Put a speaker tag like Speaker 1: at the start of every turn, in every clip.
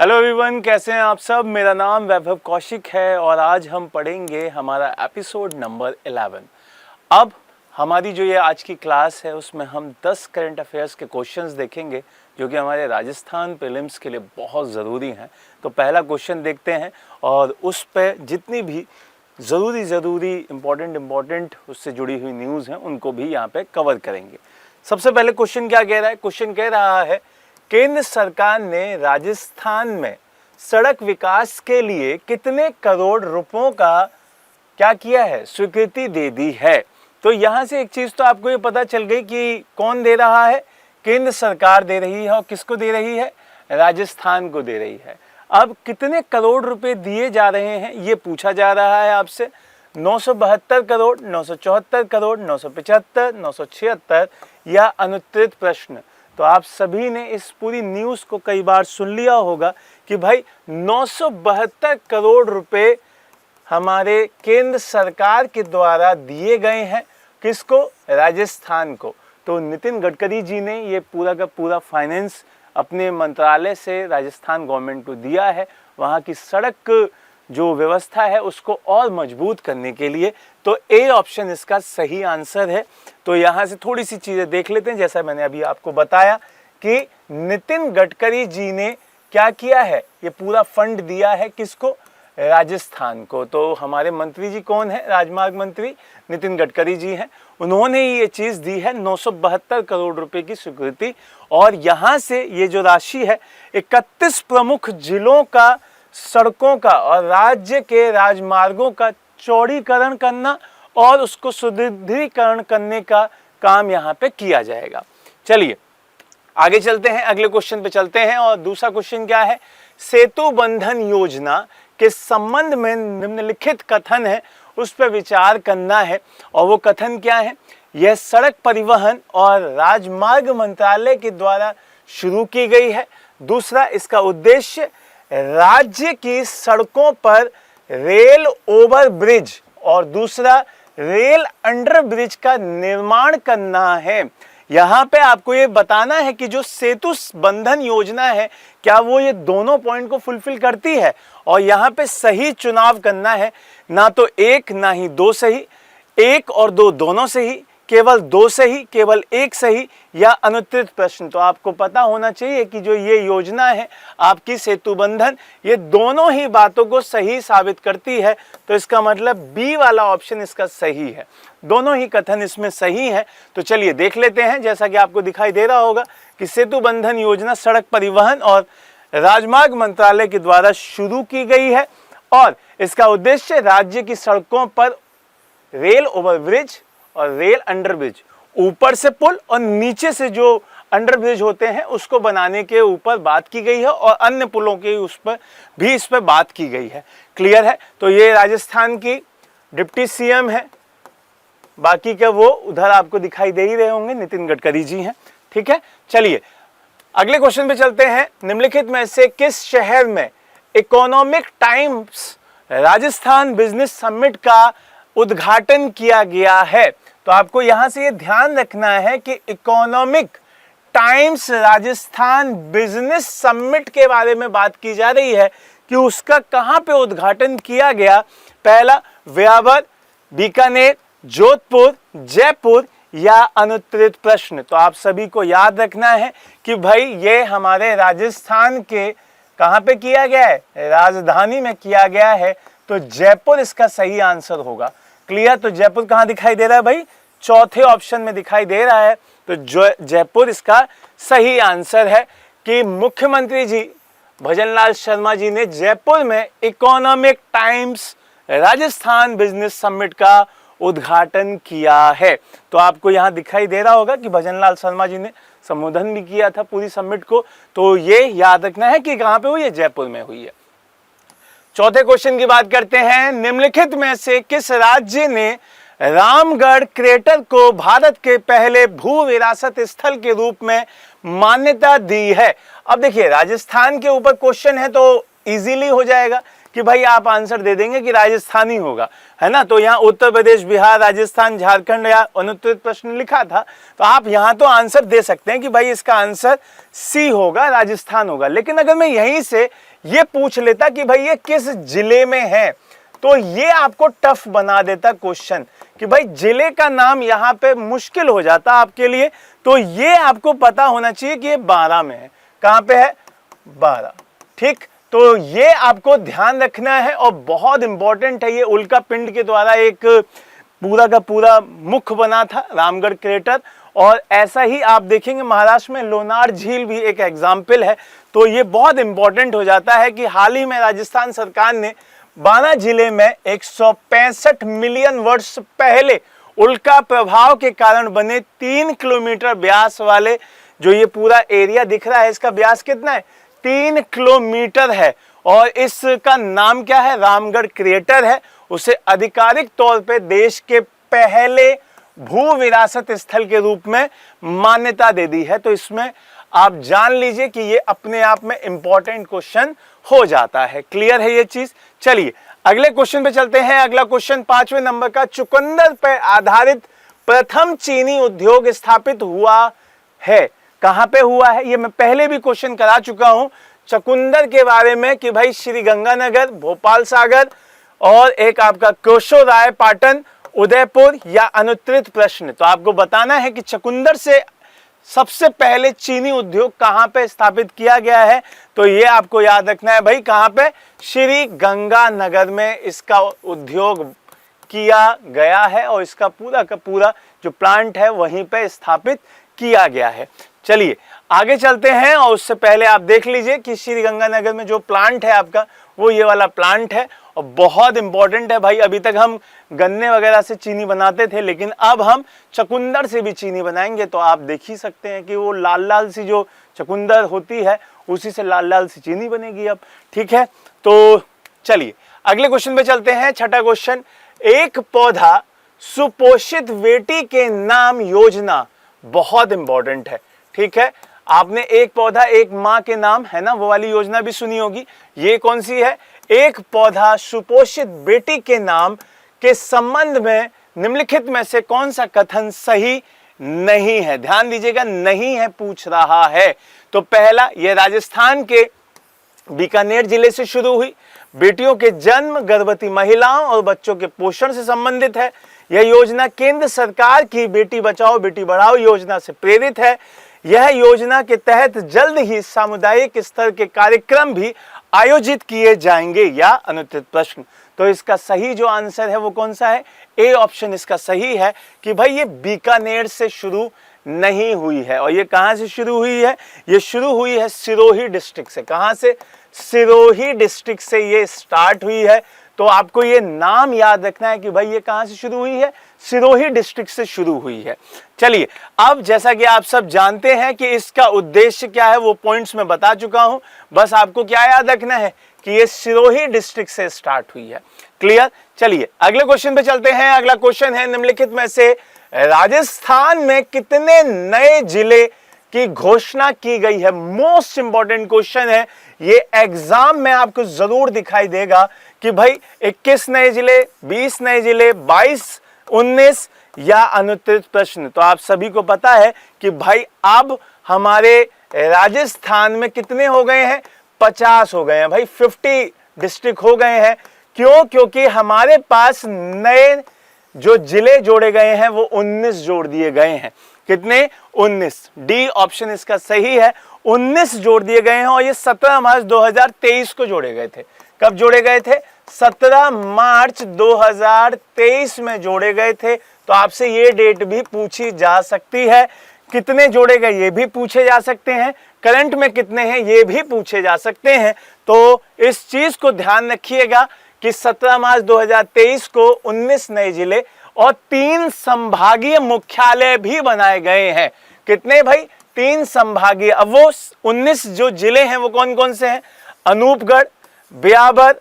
Speaker 1: Hello everyone, कैसे हैं आप सब। मेरा नाम वैभव कौशिक है और आज हम पढ़ेंगे हमारा एपिसोड नंबर 11। अब हमारी जो ये आज की क्लास है उसमें हम 10 करंट अफेयर्स के क्वेश्चंस देखेंगे जो कि हमारे राजस्थान प्रीलिम्स के लिए बहुत ज़रूरी हैं। तो पहला क्वेश्चन देखते हैं और उस पर जितनी भी ज़रूरी इम्पोर्टेंट उससे जुड़ी हुई न्यूज़ हैं उनको भी यहाँ पे कवर करेंगे। सबसे पहले क्वेश्चन क्या कह रहा है। क्वेश्चन कह रहा है केंद्र सरकार ने राजस्थान में सड़क विकास के लिए कितने करोड़ रुपयों का क्या किया है, स्वीकृति दे दी है। तो यहाँ से एक चीज़ तो आपको ये पता चल गई कि कौन दे रहा है, केंद्र सरकार दे रही है। और किसको दे रही है, राजस्थान को दे रही है। अब कितने करोड़ रुपए दिए जा रहे हैं ये पूछा जा रहा है आपसे। 972 करोड़, 974 करोड़, 975, 976 या अनुत्तरित प्रश्न। तो आप सभी ने इस पूरी न्यूज़ को कई बार सुन लिया होगा कि भाई 972 करोड़ रुपए हमारे केंद्र सरकार के द्वारा दिए गए हैं। किसको, राजस्थान को। तो नितिन गडकरी जी ने ये पूरा का पूरा फाइनेंस अपने मंत्रालय से राजस्थान गवर्नमेंट को दिया है, वहाँ की सड़क जो व्यवस्था है उसको और मजबूत करने के लिए। तो ए ऑप्शन इसका सही आंसर है। तो यहाँ से थोड़ी सी चीज़ें देख लेते हैं। जैसा मैंने अभी आपको बताया कि नितिन गडकरी जी ने क्या किया है, ये पूरा फंड दिया है किसको, राजस्थान को। तो हमारे मंत्री जी कौन है, राजमार्ग मंत्री नितिन गडकरी जी हैं। उन्होंने ये चीज़ दी है 972 करोड़ रुपए की स्वीकृति। और यहाँ से ये जो राशि है 31 प्रमुख जिलों का सड़कों का और राज्य के राजमार्गों का चौड़ीकरण करना और उसको सुदृढ़ीकरण करने का काम यहाँ पे किया जाएगा। चलिए आगे चलते हैं, अगले क्वेश्चन पे चलते हैं। और दूसरा क्वेश्चन क्या है, सेतु बंधन योजना के संबंध में निम्नलिखित कथन है उस पर विचार करना है। और वो कथन क्या है, यह सड़क परिवहन और राजमार्ग मंत्रालय के द्वारा शुरू की गई है। दूसरा, इसका उद्देश्य राज्य की सड़कों पर रेल ओवर ब्रिज और दूसरा रेल अंडर ब्रिज का निर्माण करना है। यहाँ पे आपको ये बताना है कि जो सेतु बंधन योजना है क्या वो ये दोनों पॉइंट को फुलफिल करती है। और यहाँ पे सही चुनाव करना है, ना तो एक ना ही दो सही, एक और दो दोनों सही, केवल दो सही, केवल एक सही या अनुत्तरित प्रश्न। तो आपको पता होना चाहिए कि जो ये योजना है आपकी सेतु बंधन, ये दोनों ही बातों को सही साबित करती है। तो इसका मतलब बी वाला ऑप्शन इसका सही है, दोनों ही कथन इसमें सही है। तो चलिए देख लेते हैं। जैसा कि आपको दिखाई दे रहा होगा कि सेतु बंधन योजना सड़क परिवहन और राजमार्ग मंत्रालय के द्वारा शुरू की गई है और इसका उद्देश्य राज्य की सड़कों पर रेल ओवरब्रिज और रेल अंडरब्रिज, ऊपर से पुल और नीचे से जो अंडरब्रिज होते हैं उसको बनाने के ऊपर बात की गई है और अन्य पुलों के उस पर भी इस पर बात की गई है। क्लियर है। तो ये राजस्थान की डिप्टी सीएम है, बाकी के वो उधर आपको दिखाई दे ही रहे होंगे, नितिन गडकरी जी हैं। ठीक है, चलिए अगले क्वेश्चन पे चलते हैं। निम्नलिखित में से किस शहर में economic times Rajasthan business summit का उद्घाटन किया गया है। तो आपको यहां से ये ध्यान रखना है कि economic times Rajasthan business summit के बारे में बात की जा रही है कि उसका कहां पे उद्घाटन किया गया। पहला, व्यावर, बीकानेर, जोधपुर, जयपुर या अनुत्तरित प्रश्न। तो आप सभी को याद रखना है कि भाई ये हमारे राजस्थान के कहां पे किया गया है, राजधानी में किया गया है। तो जयपुर इसका सही आंसर होगा। क्लियर। तो जयपुर कहां दिखाई दे रहा है भाई, चौथे ऑप्शन में दिखाई दे रहा है। तो जयपुर इसका सही आंसर है कि मुख्यमंत्री जी भजनलाल शर्मा जी ने जयपुर में economic times Rajasthan business summit का उद्घाटन किया है। तो आपको यहां दिखाई दे रहा होगा कि भजनलाल शर्मा जी ने संबोधन भी किया था पूरी समिट को। तो ये याद रखना है कि कहां पे हुई है, जयपुर में हुई है। चौथे क्वेश्चन की बात करते हैं। निम्नलिखित में से किस राज्य ने रामगढ़ क्रेटर को भारत के पहले भू विरासत स्थल के रूप में मान्यता दी है। अब देखिए राजस्थान के ऊपर क्वेश्चन है तो इजीली हो जाएगा कि भाई आप आंसर दे देंगे कि राजस्थान ही होगा, है ना। तो यहाँ उत्तर प्रदेश, बिहार, राजस्थान, झारखंड या अनुत्तरित प्रश्न लिखा था, तो आप यहाँ तो आंसर दे सकते हैं कि भाई इसका आंसर सी होगा, राजस्थान होगा। लेकिन अगर मैं यहीं से ये पूछ लेता कि भाई ये किस जिले में है, तो ये आपको टफ बना देता क्वेश्चन कि भाई जिले का नाम यहाँ पे मुश्किल हो जाता आपके लिए। तो ये आपको पता होना चाहिए कि ये 12 में है। कहाँ पे है? 12। ठीक, तो ये आपको ध्यान रखना है और बहुत इंपॉर्टेंट है। ये उल्का पिंड के द्वारा एक पूरा का पूरा मुख बना था रामगढ़ क्रेटर, और ऐसा ही आप देखेंगे महाराष्ट्र में लोनार झील भी एक एग्जाम्पल है। तो ये बहुत इंपॉर्टेंट हो जाता है कि हाल ही में राजस्थान सरकार ने 12 जिले में 165 मिलियन वर्ष पहले उल्का प्रभाव के कारण बने 3 किलोमीटर व्यास वाले जो ये पूरा एरिया दिख रहा है, इसका व्यास कितना है? 3 किलोमीटर है, और इसका नाम क्या है? रामगढ़ क्रेटर है। उसे आधिकारिक तौर पे देश के पहले भू विरासत स्थल के रूप में मान्यता दे दी है। तो इसमें आप जान लीजिए कि ये अपने आप में इंपॉर्टेंट क्वेश्चन हो जाता है। क्लियर है ये चीज? चलिए अगले क्वेश्चन पे चलते हैं। अगला क्वेश्चन 5वें नंबर का, चुकंदर पर आधारित प्रथम चीनी उद्योग स्थापित हुआ है। कहां पे हुआ है? ये मैं पहले भी क्वेश्चन करा चुका हूं चुकंदर के बारे में कि भाई श्री गंगानगर, भोपाल सागर, और एक आपका कोशोराय पाटन, उदयपुर, या अनुत्तरित प्रश्न। तो आपको बताना है कि चुकंदर से सबसे पहले चीनी उद्योग कहां पे स्थापित किया गया है। तो ये आपको याद रखना है भाई, कहां पे? श्री गंगानगर में इसका उद्योग किया गया है, और इसका पूरा का पूरा जो प्लांट है वहीं पे स्थापित किया गया है। चलिए आगे चलते हैं, और उससे पहले आप देख लीजिए कि श्री गंगानगर में जो प्लांट है आपका वो ये वाला प्लांट है, और बहुत इंपॉर्टेंट है भाई। अभी तक हम गन्ने वगैरह से चीनी बनाते थे, लेकिन अब हम चुकंदर से भी चीनी बनाएंगे। तो आप देख ही सकते हैं कि वो लाल लाल सी जो चुकंदर होती है उसी से लाल लाल सी चीनी बनेगी अब। ठीक है, तो चलिए अगले क्वेश्चन पे चलते हैं। छठा क्वेश्चन, एक पौधा सुपोषित बेटी के नाम योजना, बहुत इंपॉर्टेंट है। ठीक है, आपने एक पौधा एक माँ के नाम, है ना, वो वाली योजना भी सुनी होगी। ये कौन सी है? एक पौधा सुपोषित बेटी के नाम के संबंध में निम्नलिखित में से कौन सा कथन सही नहीं है? ध्यान दीजिएगा, नहीं है पूछ रहा है। तो पहला, ये राजस्थान के बीकानेर जिले से शुरू हुई, बेटियों के जन्म, गर्भवती महिलाओं और बच्चों के पोषण से संबंधित है। यह योजना केंद्र सरकार की बेटी बचाओ बेटी बढ़ाओ योजना से प्रेरित है। यह योजना के तहत जल्द ही सामुदायिक स्तर के कार्यक्रम भी आयोजित किए जाएंगे, या अनुत्तरित प्रश्न। तो इसका सही जो आंसर है वो कौन सा है? ए ऑप्शन इसका सही है कि भाई ये बीकानेर से शुरू नहीं हुई है। और ये कहां से शुरू हुई है? ये शुरू हुई है सिरोही डिस्ट्रिक्ट से। कहां से? सिरोही डिस्ट्रिक्ट से ये स्टार्ट हुई है। तो आपको ये नाम याद रखना है कि भाई ये कहां से शुरू हुई है? सिरोही डिस्ट्रिक्ट से शुरू हुई है। चलिए, अब जैसा कि आप सब जानते हैं कि इसका उद्देश्य क्या है वो पॉइंट्स में बता चुका हूं। बस आपको क्या याद रखना है कि ये सिरोही डिस्ट्रिक्ट से स्टार्ट हुई है। क्लियर? चलिए अगले क्वेश्चन पे चलते हैं। अगला क्वेश्चन है, निम्नलिखित में से राजस्थान में कितने नए जिले की घोषणा की गई है? मोस्ट इंपॉर्टेंट क्वेश्चन है ये, एग्जाम में आपको जरूर दिखाई देगा कि भाई 21 नए जिले, 20 नए जिले, 22, 19 या अनुत्तरित प्रश्न। तो आप सभी को पता है कि भाई अब हमारे राजस्थान में कितने हो गए हैं? 50 हो गए हैं भाई, 50 डिस्ट्रिक्ट हो गए हैं। क्यों? क्योंकि हमारे पास नए जो जिले जोड़े गए हैं वो 19 जोड़ दिए गए हैं। कितने? 19। डी ऑप्शन इसका सही है, 19 जोड़ दिए गए हैं। और ये 17 मार्च 2023 को जोड़े गए थे। कब जोड़े गए थे? 17 मार्च 2023 में जोड़े गए थे। तो आपसे ये डेट भी पूछी जा सकती है। कितने जोड़े गए ये भी पूछे जा सकते हैं, करंट में कितने हैं ये भी पूछे जा सकते हैं। तो इस चीज को ध्यान रखिएगा कि 17 मार्च 2023 को 19 नए जिले और 3 संभागीय मुख्यालय भी बनाए गए हैं। कितने भाई? 3 संभागीय। अब वो 19 जो जिले हैं वो कौन कौन से हैं? अनूपगढ़, ब्यावर,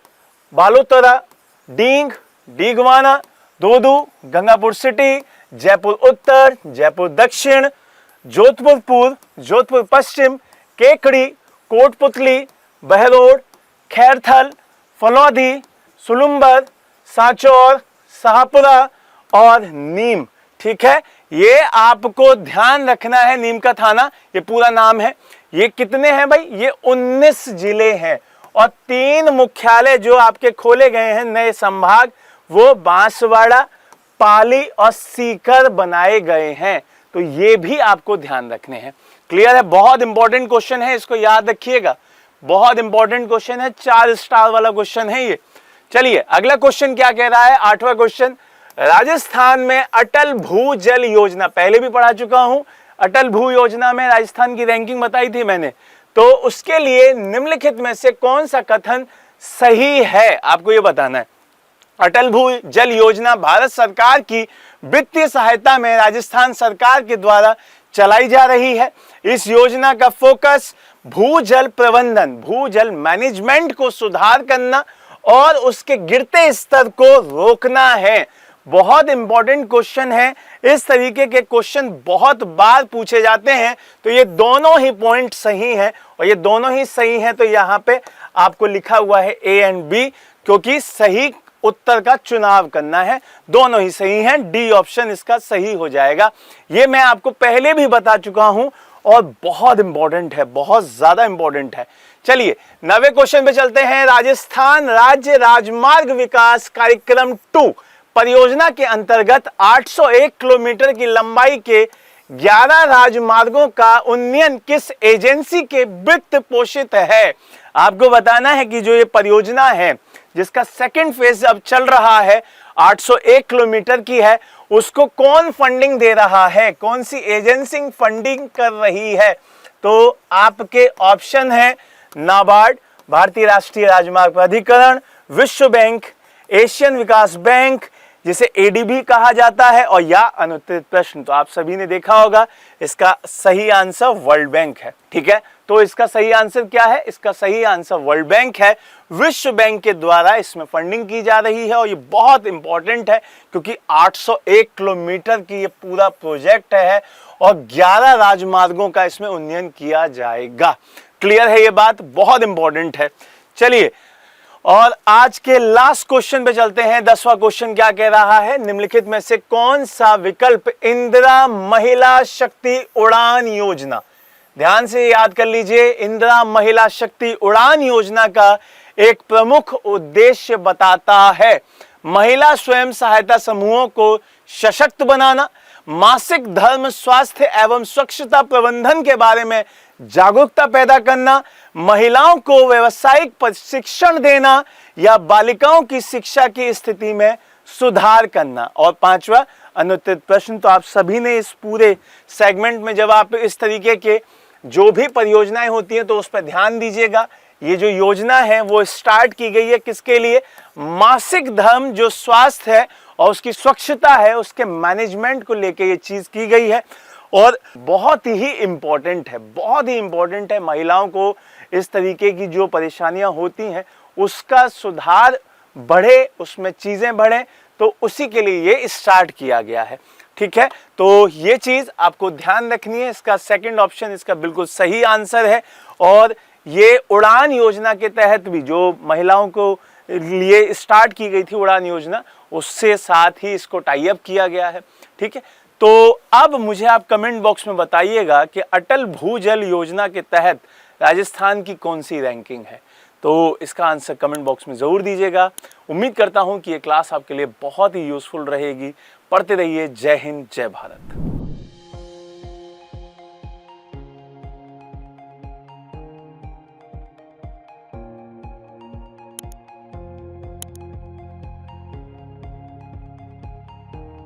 Speaker 1: बालोतरा, डींग, डीगवाना, दोदू, गंगापुर सिटी, जयपुर उत्तर, जयपुर दक्षिण, जोधपुर पूर्व, जोधपुर पश्चिम, केकड़ी, कोटपुतली, बहरोड, खैरथल, फलौदी, सुलुम्बर, सांचौर, शाहपुरा और नीम। ठीक है, ये आपको ध्यान रखना है। नीम का थाना ये पूरा नाम है। ये कितने हैं भाई? ये 19 जिले हैं। और 3 मुख्यालय जो आपके खोले गए हैं नए संभाग, वो बांसवाड़ा, पाली और सीकर बनाए गए हैं। तो ये भी आपको ध्यान रखने हैं। क्लियर है? बहुत इंपॉर्टेंट क्वेश्चन है, इसको याद रखिएगा। बहुत इंपॉर्टेंट क्वेश्चन है, 4 स्टार वाला क्वेश्चन है ये। चलिए अगला क्वेश्चन क्या कह रहा है, 8वां क्वेश्चन। राजस्थान में अटल भूजल योजना, पहले भी पढ़ा चुका हूं। अटल भू योजना में राजस्थान की रैंकिंग बताई थी मैंने। तो उसके लिए निम्नलिखित में से कौन सा कथन सही है, आपको ये बताना है। अटल भूजल योजना भारत सरकार की वित्तीय सहायता में राजस्थान सरकार के द्वारा चलाई जा रही है। इस योजना का फोकस भूजल प्रबंधन, भूजल मैनेजमेंट को सुधार करना और उसके गिरते स्तर को रोकना है। बहुत इंपॉर्टेंट क्वेश्चन है। इस तरीके के क्वेश्चन बहुत बार पूछे जाते हैं। तो ये दोनों ही पॉइंट सही हैं, और ये दोनों ही सही हैं तो यहाँ पे आपको लिखा हुआ है ए एंड बी, क्योंकि सही उत्तर का चुनाव करना है। दोनों ही सही हैं, डी ऑप्शन इसका सही हो जाएगा। ये मैं आपको पहले भी बता चुका हूं और बहुत इंपॉर्टेंट है, बहुत ज्यादा इंपॉर्टेंट है। चलिए 9वें क्वेश्चन पे चलते हैं। राजस्थान राज्य राजमार्ग विकास कार्यक्रम 2 परियोजना के अंतर्गत 801 किलोमीटर की लंबाई के 11 राजमार्गों का उन्नयन किस एजेंसी के वित्त पोषित है। आपको बताना है कि जो ये परियोजना है जिसका सेकंड फेज अब चल रहा है, 801 किलोमीटर की है, उसको कौन फंडिंग दे रहा है, कौन सी एजेंसी फंडिंग कर रही है। तो आपके ऑप्शन है नाबार्ड, भारतीय राष्ट्रीय राजमार्ग प्राधिकरण, विश्व बैंक, एशियन विकास बैंक जिसे एडीबी कहा जाता है, और या अनुत्तरित प्रश्न। तो आप सभी ने देखा होगा, इसका सही आंसर वर्ल्ड बैंक है। ठीक है, तो इसका सही आंसर क्या है, इसका सही आंसर वर्ल्ड बैंक है। विश्व बैंक के द्वारा इसमें फंडिंग की जा रही है, और ये बहुत इंपॉर्टेंट है क्योंकि 801 किलोमीटर की ये पूरा प्रोजेक्ट है और 11 राजमार्गों का इसमें उन्नयन किया जाएगा। क्लियर है ये बात, बहुत इंपॉर्टेंट है। चलिए और आज के लास्ट क्वेश्चन पे चलते हैं। 10वां क्वेश्चन क्या कह रहा है, निम्नलिखित में से कौन सा विकल्प इंदिरा महिला शक्ति उड़ान योजना, ध्यान से याद कर लीजिए, इंदिरा महिला शक्ति उड़ान योजना का एक प्रमुख उद्देश्य बताता है महिला स्वयं सहायता समूहों को सशक्त बनाना, मासिक धर्म स्वास्थ्य एवं स्वच्छता प्रबंधन के बारे में जागरूकता पैदा करना, महिलाओं को व्यावसायिक प्रशिक्षण देना, या बालिकाओं की शिक्षा की स्थिति में सुधार करना। और 5वां अनुत्तरित प्रश्न। तो आप सभी ने इस पूरे सेगमेंट में जब आप इस तरीके के जो भी परियोजनाएं होती हैं तो उस पर ध्यान दीजिएगा। ये जो योजना है वो स्टार्ट की गई है किसके लिए, मासिक धर्म जो स्वास्थ्य है और उसकी स्वच्छता है उसके मैनेजमेंट को लेके ये चीज की गई है, और बहुत ही इंपॉर्टेंट है, बहुत ही इंपॉर्टेंट है। महिलाओं को इस तरीके की जो परेशानियां होती हैं उसका सुधार बढ़े, उसमें चीजें बढ़े, तो उसी के लिए ये स्टार्ट किया गया है। ठीक है, तो ये चीज आपको ध्यान रखनी है। इसका सेकंड ऑप्शन इसका बिल्कुल सही आंसर है, और ये उड़ान योजना के तहत भी जो महिलाओं को लिए स्टार्ट की गई थी उड़ान योजना, उससे साथ ही इसको टाई अप किया गया है। ठीक है, तो अब मुझे आप कमेंट बॉक्स में बताइएगा कि अटल भूजल योजना के तहत राजस्थान की कौन सी रैंकिंग है। तो इसका आंसर कमेंट बॉक्स में ज़रूर दीजिएगा। उम्मीद करता हूं कि ये क्लास आपके लिए बहुत ही यूज़फुल रहेगी। पढ़ते रहिए। जय हिंद, जय भारत।